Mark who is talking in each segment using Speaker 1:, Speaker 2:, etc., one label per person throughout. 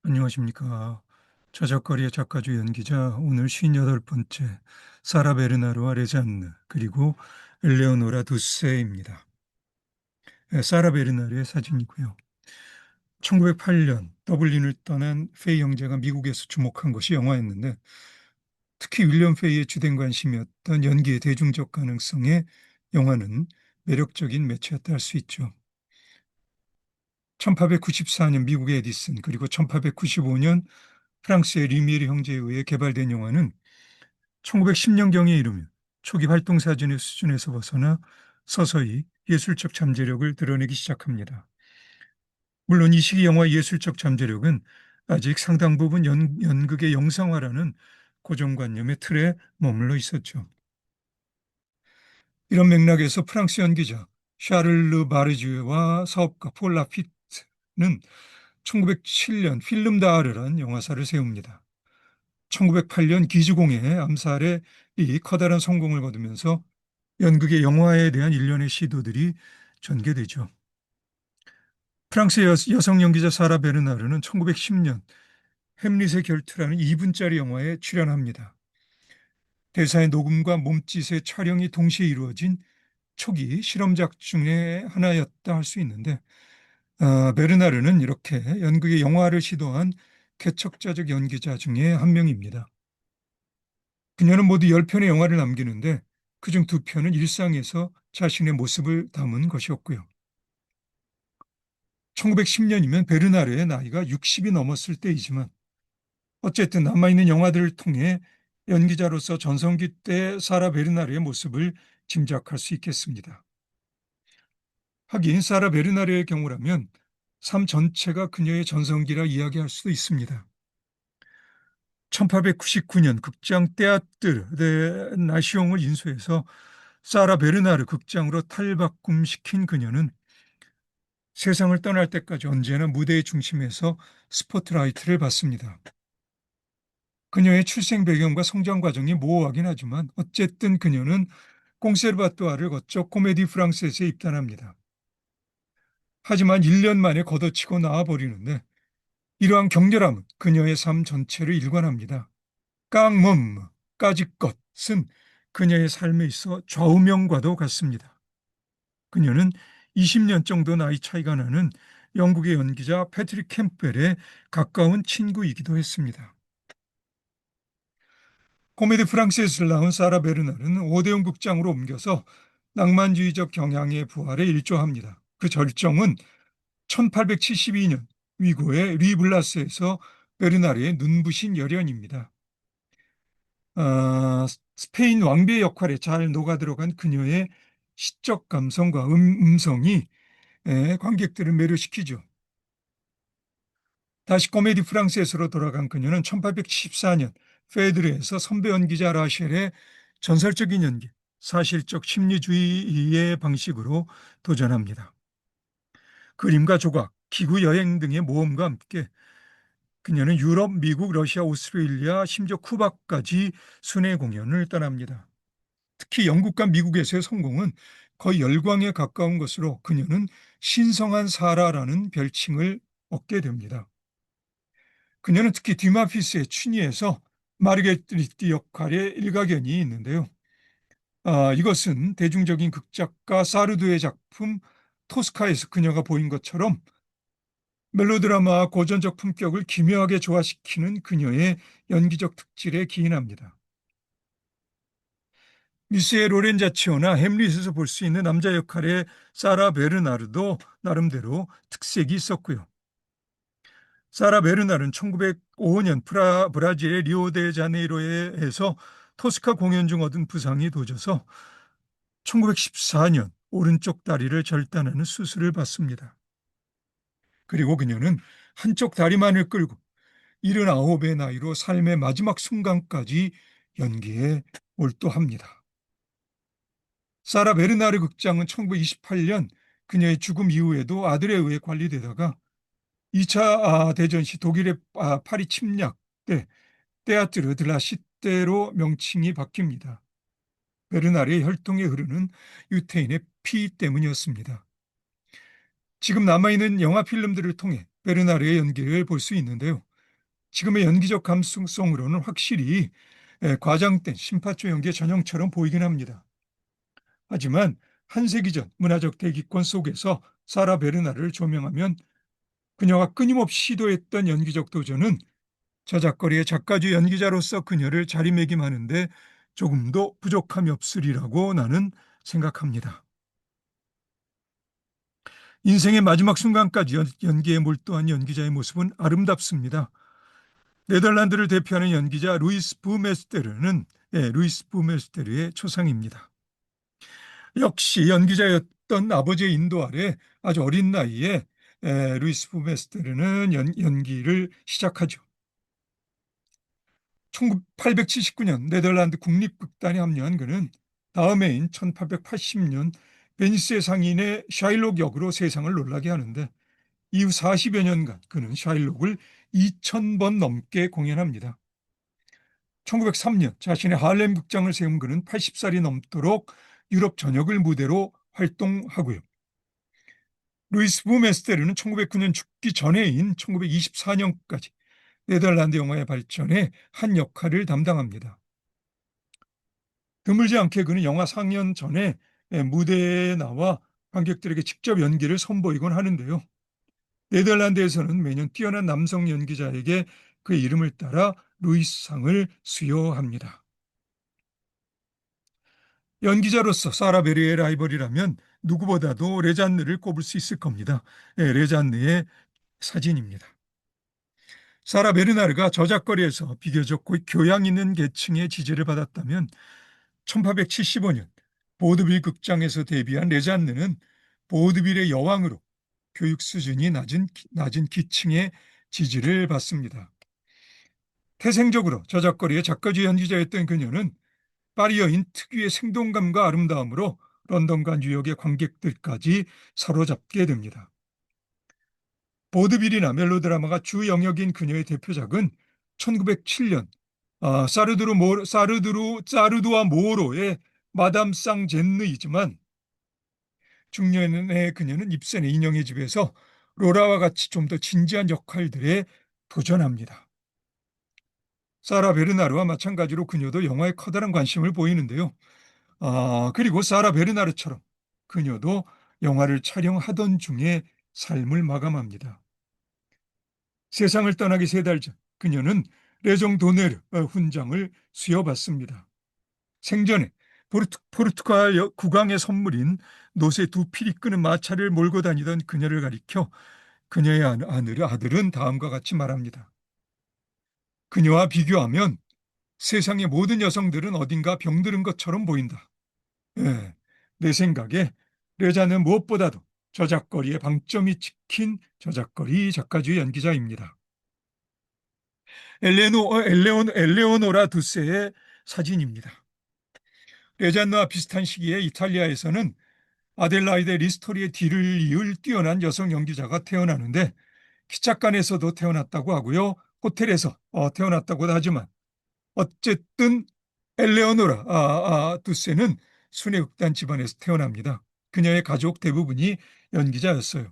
Speaker 1: 안녕하십니까. 저작거리의 작가주 연기자 오늘 58번째 사라 베르나르와 레잔느 그리고 엘레오노라 두세입니다. 사라 베르나르의 사진이고요. 1908년 더블린을 떠난 페이 형제가 미국에서 주목한 것이 영화였는데 특히 윌리엄 페이의 주된 관심이었던 연기의 대중적 가능성에 영화는 매력적인 매체였다 할 수 있죠. 1894년 미국의 에디슨 그리고 1895년 프랑스의 리미에르 형제에 의해 개발된 영화는 1910년경에 이르면 초기 활동 사진의 수준에서 벗어나 서서히 예술적 잠재력을 드러내기 시작합니다. 물론 이 시기 영화의 예술적 잠재력은 아직 상당 부분 연극의 영상화라는 고정관념의 틀에 머물러 있었죠. 이런 맥락에서 프랑스 연기자 샤를르 바르주와 사업가 폴 라피트는 1907년 필름 다르라는 영화사를 세웁니다. 1908년 기주공의 암살에 이 커다란 성공을 거두면서 연극의 영화에 대한 일련의 시도들이 전개되죠. 프랑스 여성 연기자 사라 베르나르는 1910년 햄릿의 결투라는 2분짜리 영화에 출연합니다. 대사의 녹음과 몸짓의 촬영이 동시에 이루어진 초기 실험작 중에 하나였다 할 수 있는데 베르나르는 이렇게 연극의 영화를 시도한 개척자적 연기자 중에 한 명입니다. 그녀는 모두 10편의 영화를 남기는데 그중 2편은 일상에서 자신의 모습을 담은 것이었고요. 1910년이면 베르나르의 나이가 60이 넘었을 때이지만 어쨌든 남아있는 영화들을 통해 연기자로서 전성기 때 사라 베르나르의 모습을 짐작할 수 있겠습니다. 하긴 사라 베르나르의 경우라면 삶 전체가 그녀의 전성기라 이야기할 수도 있습니다. 1899년 극장 떼아뜨르 데 나시옹을 인수해서 사라 베르나르 극장으로 탈바꿈시킨 그녀는 세상을 떠날 때까지 언제나 무대의 중심에서 스포트라이트를 받습니다. 그녀의 출생 배경과 성장 과정이 모호하긴 하지만 어쨌든 그녀는 콩세르바토아를 거쳐 코메디 프랑스에서 입단합니다. 하지만 1년 만에 걷어치고 나와버리는데 이러한 격렬함은 그녀의 삶 전체를 일관합니다. 깡몸, 까짓것은 그녀의 삶에 있어 좌우명과도 같습니다. 그녀는 20년 정도 나이 차이가 나는 영국의 연기자 패트릭 캠펠의 가까운 친구이기도 했습니다. 코미디 프랑스에서 나온 사라 베르나르는 오데온 극장으로 옮겨서 낭만주의적 경향의 부활에 일조합니다. 그 절정은 1872년 위고의 리블라스에서 베르나르의 눈부신 열연입니다. 스페인 왕비의 역할에 잘 녹아들어간 그녀의 시적 감성과 음성이 관객들을 매료시키죠. 다시 코미디 프랑스에서로 돌아간 그녀는 1874년 페드르에서 선배 연기자 라셸의 전설적인 연기, 사실적 심리주의의 방식으로 도전합니다. 그림과 조각, 기구 여행 등의 모험과 함께 그녀는 유럽, 미국, 러시아, 오스트레일리아, 심지어 쿠바까지 순회 공연을 떠납니다. 특히 영국과 미국에서의 성공은 거의 열광에 가까운 것으로 그녀는 신성한 사라라는 별칭을 얻게 됩니다. 그녀는 특히 디마피스의 춘희에서 마르게리트 역할의 일가견이 있는데요. 이것은 대중적인 극작가 사르두의 작품 토스카에서 그녀가 보인 것처럼 멜로드라마와 고전적 품격을 기묘하게 조화시키는 그녀의 연기적 특질에 기인합니다. 미스의 로렌자치오나 햄릿에서 볼 수 있는 남자 역할의 사라 베르나르도 나름대로 특색이 있었고요. 사라 베르나르는 1905년 브라질의 리오데자네이로에서 토스카 공연 중 얻은 부상이 도져서 1914년 오른쪽 다리를 절단하는 수술을 받습니다. 그리고 그녀는 한쪽 다리만을 끌고 79의 나이로 삶의 마지막 순간까지 연기에 몰두합니다. 사라 베르나르 극장은 1928년 그녀의 죽음 이후에도 아들에 의해 관리되다가 2차 대전 시 독일의 파리 침략 때 테아트르 드라시테로 명칭이 바뀝니다. 베르나르의 혈통에 흐르는 유태인의 피 때문이었습니다. 지금 남아있는 영화 필름들을 통해 베르나르의 연기를 볼 수 있는데요. 지금의 연기적 감수성으로는 확실히 과장된 심파초 연기의 전형처럼 보이긴 합니다. 하지만 한 세기 전 문화적 대기권 속에서 사라 베르나르를 조명하면 그녀가 끊임없이 시도했던 연기적 도전은 저작거리의 작가주 연기자로서 그녀를 자리매김하는데 조금도 부족함이 없으리라고 나는 생각합니다. 인생의 마지막 순간까지 연기에 몰두한 연기자의 모습은 아름답습니다. 네덜란드를 대표하는 연기자 루이스 부메스테르의 초상입니다. 역시 연기자였던 아버지의 인도 아래 아주 어린 나이에 루이스 부메스테르는 연기를 시작하죠. 1879년 네덜란드 국립극단에 합류한 그는 다음 해인 1880년 베니스의 상인의 샤일록 역으로 세상을 놀라게 하는데 이후 40여 년간 그는 샤일록을 2,000번 넘게 공연합니다. 1903년 자신의 하렘 극장을 세운 그는 80살이 넘도록 유럽 전역을 무대로 활동하고요. 루이스 부메스테르는 1909년 죽기 전해인 1924년까지 네덜란드 영화의 발전에 한 역할을 담당합니다. 드물지 않게 그는 영화 상연 전에 무대에 나와 관객들에게 직접 연기를 선보이곤 하는데요. 네덜란드에서는 매년 뛰어난 남성 연기자에게 그의 이름을 따라 루이스상을 수여합니다. 연기자로서 사라 베리의 라이벌이라면 누구보다도 레잔느를 꼽을 수 있을 겁니다. 레잔느의 사진입니다. 사라 베르나르가 저작거리에서 비교적 교양 있는 계층의 지지를 받았다면 1875년 보드빌 극장에서 데뷔한 레잔느는 보드빌의 여왕으로 교육 수준이 낮은 기층의 지지를 받습니다. 태생적으로 저작거리의 작가주 연기자였던 그녀는 파리 여인 특유의 생동감과 아름다움으로 런던과 뉴욕의 관객들까지 사로잡게 됩니다. 보드빌이나 멜로드라마가 주 영역인 그녀의 대표작은 1907년 사르두와 모로의 마담 쌍젠느이지만 중년의 그녀는 입센의 인형의 집에서 로라와 같이 좀 더 진지한 역할들에 도전합니다. 사라 베르나르와 마찬가지로 그녀도 영화에 커다란 관심을 보이는데요. 그리고 사라 베르나르처럼 그녀도 영화를 촬영하던 중에 삶을 마감합니다. 세상을 떠나기 3달 전 그녀는 레종 도네르 훈장을 수여받습니다. 생전에 포르투갈 국왕의 선물인 노새 2필이 끄는 마차를 몰고 다니던 그녀를 가리켜 그녀의 아들은 다음과 같이 말합니다. 그녀와 비교하면 세상의 모든 여성들은 어딘가 병들은 것처럼 보인다. 예, 내 생각에 레자는 무엇보다도 저작거리의 방점이 찍힌 저작거리 작가주의 연기자입니다. 엘레오노라 두세의 사진입니다. 레잔느와 비슷한 시기에 이탈리아에서는 아델라이데 리스토리의 뒤를 이을 뛰어난 여성 연기자가 태어나는데 기착관에서도 태어났다고 하고요. 호텔에서 태어났다고도 하지만 어쨌든 엘레오노라 두세는 순회 극단 집안에서 태어납니다. 그녀의 가족 대부분이 연기자였어요.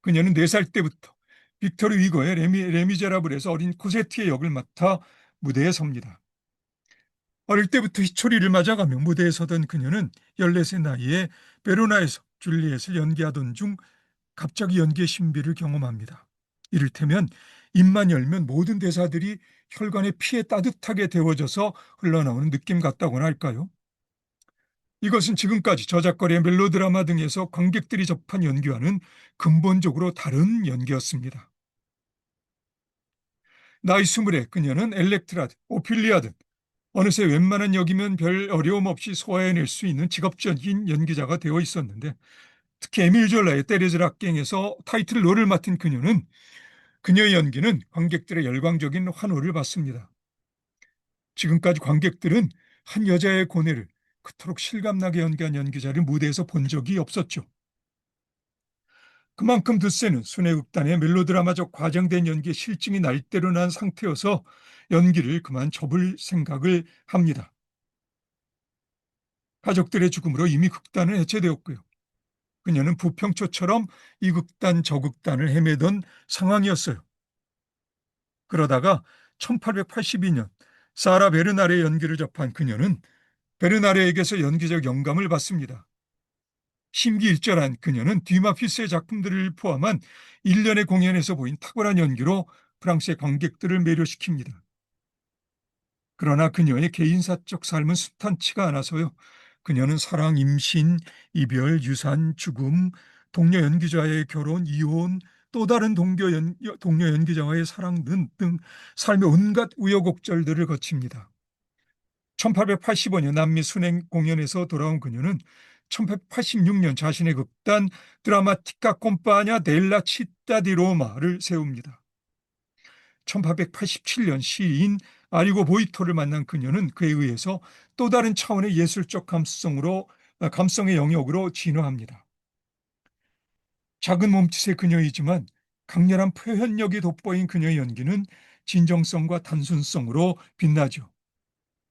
Speaker 1: 그녀는 4살 때부터 빅토르 위고의 레미제라블에서 어린 코세티의 역을 맡아 무대에 섭니다. 어릴 때부터 희초리를 맞아가며 무대에 서던 그녀는 14세 나이에 베로나에서 줄리엣을 연기하던 중 갑자기 연기의 신비를 경험합니다. 이를테면 입만 열면 모든 대사들이 혈관의 피에 따뜻하게 데워져서 흘러나오는 느낌 같다고나 할까요? 이것은 지금까지 저작거리의 멜로드라마 등에서 관객들이 접한 연기와는 근본적으로 다른 연기였습니다. 나이 20에 그녀는 엘렉트라든 오피리아든 어느새 웬만한 역이면 별 어려움 없이 소화해낼 수 있는 직업적인 연기자가 되어 있었는데 특히 에밀 졸라의 떼레즈락갱에서 타이틀 롤을 맡은 그녀는 그녀의 연기는 관객들의 열광적인 환호를 받습니다. 지금까지 관객들은 한 여자의 고뇌를 그토록 실감나게 연기한 연기자를 무대에서 본 적이 없었죠. 그만큼 드세는 순회극단의 멜로드라마적 과장된 연기에 실증이 날 대로 난 상태여서 연기를 그만 접을 생각을 합니다. 가족들의 죽음으로 이미 극단은 해체되었고요. 그녀는 부평초처럼 이 극단 저 극단을 헤매던 상황이었어요. 그러다가 1882년 사라 베르나르의 연기를 접한 그녀는 베르나르에게서 연기적 영감을 받습니다. 심기일전한 그녀는 뒤마피스의 작품들을 포함한 일련의 공연에서 보인 탁월한 연기로 프랑스의 관객들을 매료시킵니다. 그러나 그녀의 개인사적 삶은 순탄치가 않아서요. 그녀는 사랑, 임신, 이별, 유산, 죽음, 동료 연기자의 결혼, 이혼, 또 다른 동료 연기자와의 사랑 등 삶의 온갖 우여곡절들을 거칩니다. 1885년 남미 순행 공연에서 돌아온 그녀는 1886년 자신의 극단 드라마티카 콤파냐 델라 치타 디 로마를 세웁니다. 1887년 시인 아리고 보이토를 만난 그녀는 그에 의해서 또 다른 차원의 예술적 감성의 영역으로 진화합니다. 작은 몸짓의 그녀이지만 강렬한 표현력이 돋보인 그녀의 연기는 진정성과 단순성으로 빛나죠.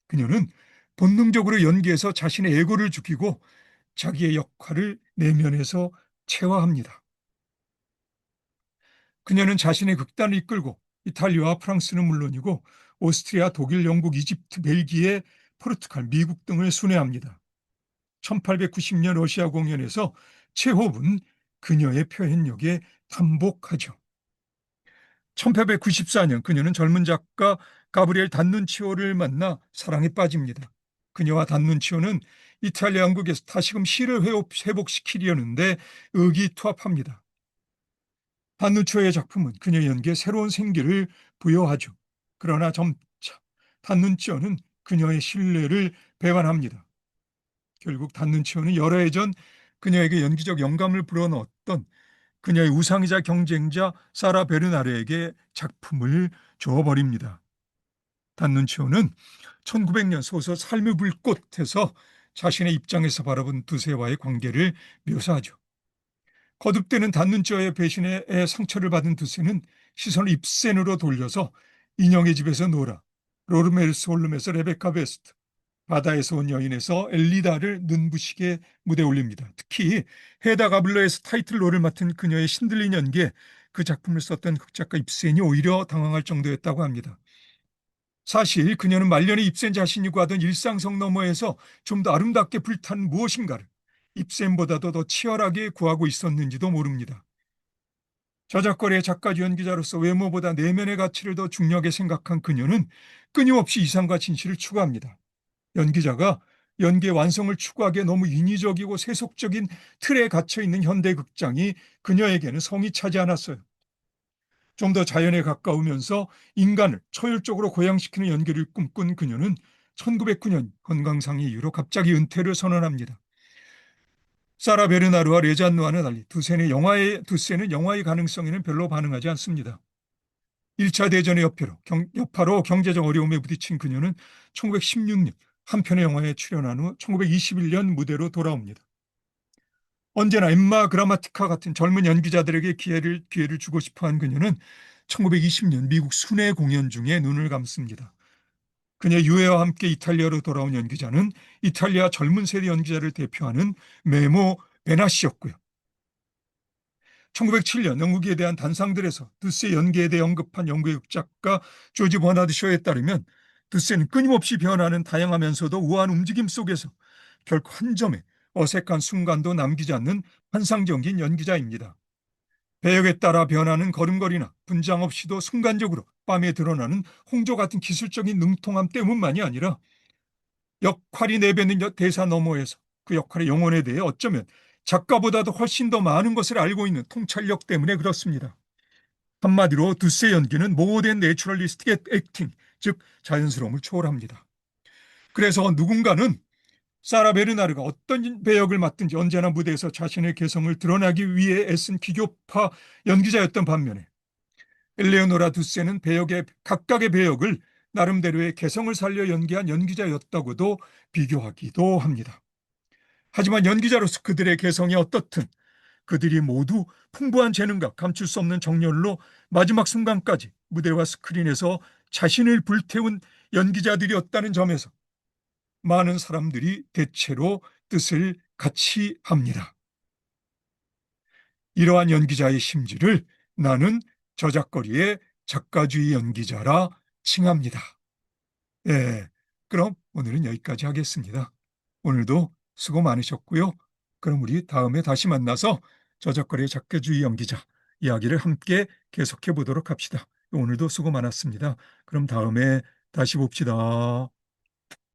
Speaker 1: 그녀는 본능적으로 연기에서 자신의 에고를 죽이고 자기의 역할을 내면에서 체화합니다. 그녀는 자신의 극단을 이끌고 이탈리아와 프랑스는 물론이고 오스트리아, 독일, 영국, 이집트, 벨기에, 포르투갈, 미국 등을 순회합니다. 1890년 러시아 공연에서 체홉은 그녀의 표현력에 tam복하죠. 1894년 그녀는 젊은 작가 가브리엘 단눈치오를 만나 사랑에 빠집니다. 그녀와 단눈치오는 이탈리아 왕국에서 다시금 시를 회복시키려는데 의기투합합니다. 단눈치오의 작품은 그녀의 연기에 새로운 생기를 부여하죠. 그러나 점차 단눈치오는 그녀의 신뢰를 배반합니다. 결국 단눈치오는 여러 해 전 그녀에게 연기적 영감을 불어넣었던 그녀의 우상이자 경쟁자 사라 베르나르에게 작품을 줘버립니다. 단눈치오는 1900년 소설 삶의 불꽃에서 자신의 입장에서 바라본 두세와의 관계를 묘사하죠. 거듭되는 단눈치오의 배신에 상처를 받은 두세는 시선을 입센으로 돌려서 인형의 집에서 노라, 로르메르스 홀름에서 레베카 베스트, 바다에서 온 여인에서 엘리다를 눈부시게 무대에 올립니다. 특히 헤다 가블러에서 타이틀롤을 맡은 그녀의 신들린 연기에 그 작품을 썼던 극작가 입센이 오히려 당황할 정도였다고 합니다. 사실 그녀는 말년에 입센 자신이 구하던 일상성 너머에서 좀 더 아름답게 불타는 무엇인가를 입센보다도 더 치열하게 구하고 있었는지도 모릅니다. 저작거리의 작가주 연기자로서 외모보다 내면의 가치를 더 중요하게 생각한 그녀는 끊임없이 이상과 진실을 추구합니다. 연기자가 연기의 완성을 추구하기에 너무 인위적이고 세속적인 틀에 갇혀있는 현대 극장이 그녀에게는 성이 차지 않았어요. 좀 더 자연에 가까우면서 인간을 초율적으로 고양시키는 연기를 꿈꾼 그녀는 1909년 건강상의 이유로 갑자기 은퇴를 선언합니다. 사라 베르나르와 레잔누와는 달리 두세는 영화의 가능성에는 별로 반응하지 않습니다. 1차 대전의 여파로 경제적 어려움에 부딪힌 그녀는 1916년 한 편의 영화에 출연한 후 1921년 무대로 돌아옵니다. 언제나 엠마 그라마티카 같은 젊은 연기자들에게 기회를 주고 싶어한 그녀는 1920년 미국 순회 공연 중에 눈을 감습니다. 그녀의 유해와 함께 이탈리아로 돌아온 연기자는 이탈리아 젊은 세대 연기자를 대표하는 메모 베나시였고요. 1907년 영국에 대한 단상들에서 드스의 연기에 대해 언급한 영국의 극작가 조지 버나드 쇼에 따르면 드스는 끊임없이 변하는 다양하면서도 우아한 움직임 속에서 결코 한 점의 어색한 순간도 남기지 않는 환상적인 연기자입니다. 배역에 따라 변하는 걸음걸이나 분장 없이도 순간적으로 빰에 드러나는 홍조 같은 기술적인 능통함 때문만이 아니라 역할이 내뱉는 대사 너머에서 그 역할의 영혼에 대해 어쩌면 작가보다도 훨씬 더 많은 것을 알고 있는 통찰력 때문에 그렇습니다. 한마디로 두스의 연기는 모던 내추럴리스틱 액팅, 즉 자연스러움을 초월합니다. 그래서 누군가는 사라 베르나르가 어떤 배역을 맡든지 언제나 무대에서 자신의 개성을 드러나기 위해 애쓴 기교파 연기자였던 반면에 엘레오노라 두세는 각각의 배역을 나름대로의 개성을 살려 연기한 연기자였다고도 비교하기도 합니다. 하지만 연기자로서 그들의 개성이 어떻든 그들이 모두 풍부한 재능과 감출 수 없는 정열로 마지막 순간까지 무대와 스크린에서 자신을 불태운 연기자들이었다는 점에서 많은 사람들이 대체로 뜻을 같이 합니다. 이러한 연기자의 심지를 나는 저작거리의 작가주의 연기자라 칭합니다. 예, 그럼 오늘은 여기까지 하겠습니다. 오늘도 수고 많으셨고요. 그럼 우리 다음에 다시 만나서 저작거리의 작가주의 연기자 이야기를 함께 계속해 보도록 합시다. 오늘도 수고 많았습니다. 그럼 다음에 다시 봅시다.